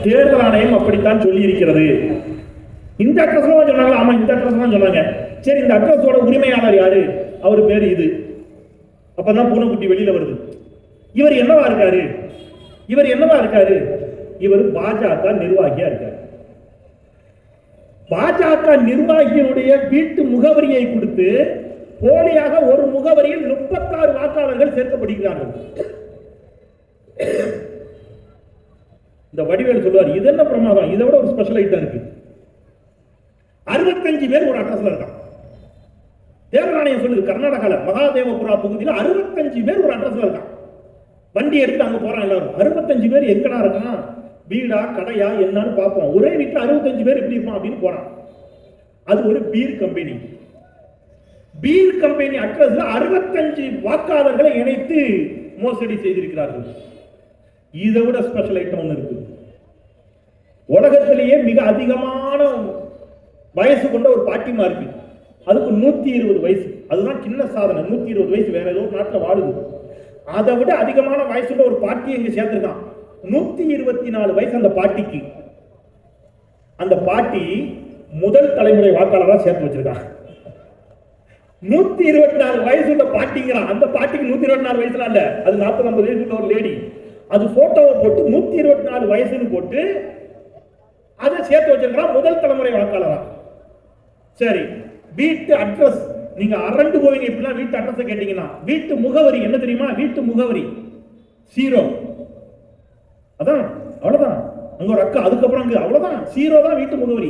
தேர்தல் ஆணையம் அப்படித்தான் சொல்லி இருக்கிறது. இந்த அட்ரஸ் தான் சொன்னாங்க. ஆமா, இந்த அட்ரஸ் தான் சொன்னாங்க. சரி, இந்த அட்ரஸோட உரிமையாளர் யாரு? அவர் பேரு இது. அப்பதான் பூனைக்குட்டி வெளியில வருது. இவர் என்னவா இருக்காரு? இவர் பாஜக நிர்வாகியா இருக்காரு. பாஜக நிர்வாகியினுடைய வீட்டு முகவரியை கொடுத்து போலியாக ஒரு முகவரியில் 36 வாக்காளர்கள் சேர்க்கப்படுகிறார்கள். இந்த வடிவேல் சொல்லுவார், இது என்ன பிரமாதம், இதை விட ஒரு ஸ்பெஷல் ஐட்டம் இருக்கு. 65 பேர் ஒரு அட்ரஸ்ல இருக்கான். தேர்தல் ஆணையம் சொல்லுது, கர்நாடகால மகாதேவபுரா பகுதியில் 65 பேர் ஒரு அட்ரஸ்ல இருக்கான். வண்டி எடுத்து அங்க போறான் எல்லாரும். 65 பேர் எங்கடா இருக்கான்? வீடா கடையா என்னன்னு பார்ப்போம். ஒரே வீட்டுல 65 பேர் எப்படி இருப்பான் அப்படின்னு போறான். அது ஒரு பீர் கம்பெனி அட்ரஸ்ல 65 வாக்காளர்களை இணைத்து மோசடி செய்திருக்கிறார்கள். இதை விட ஸ்பெஷல் ஐட்டம் ஒன்று இருக்கு. உலகத்திலேயே மிக அதிகமான வயசு கொண்ட ஒரு பாட்டிமா இருக்கு. அதுக்கு 120 வயசு. அதுதான் சின்ன சாதனை. 120 வயசு வேற ஏதோ நாட்டில் வாழுது. அதை விட அதிகமான வயசுள்ள ஒரு பாட்டி இங்க சேர்த்திருக்கான். 124 வயசு அந்த பாட்டிக்கு. அந்த பாட்டி முதல் தலைமுறை வாக்காளராக சேர்த்து வச்சிருக்கான். 124 வயசுள்ள பாட்டிங்கிறான். அந்த பாட்டிக்கு 124 வயசுல இல்ல, அது 40-50 வயசுல ஒரு லேடி. அது போட்டோவை போட்டு 124 வயசுன்னு போட்டு அதை சேர்த்து வச்சிருக்கான் முதல் தலைமுறை வாக்காளரா. சரி, வீட்டு அட்ரஸ் நீங்க அரண்டு போவீங்க. இப்படிலாம் வீட்டு அட்ரஸ் கேட்டீங்கன்னா வீட்டு முகவரி என்ன தெரியுமா? வீட்டு முகவரி 0. அதான், அவ்வளவுதான். அங்க ஒரு அக்கா, அதுக்கப்புறம் அவ்வளவுதான் 0 தான் வீட்டு முகவரி.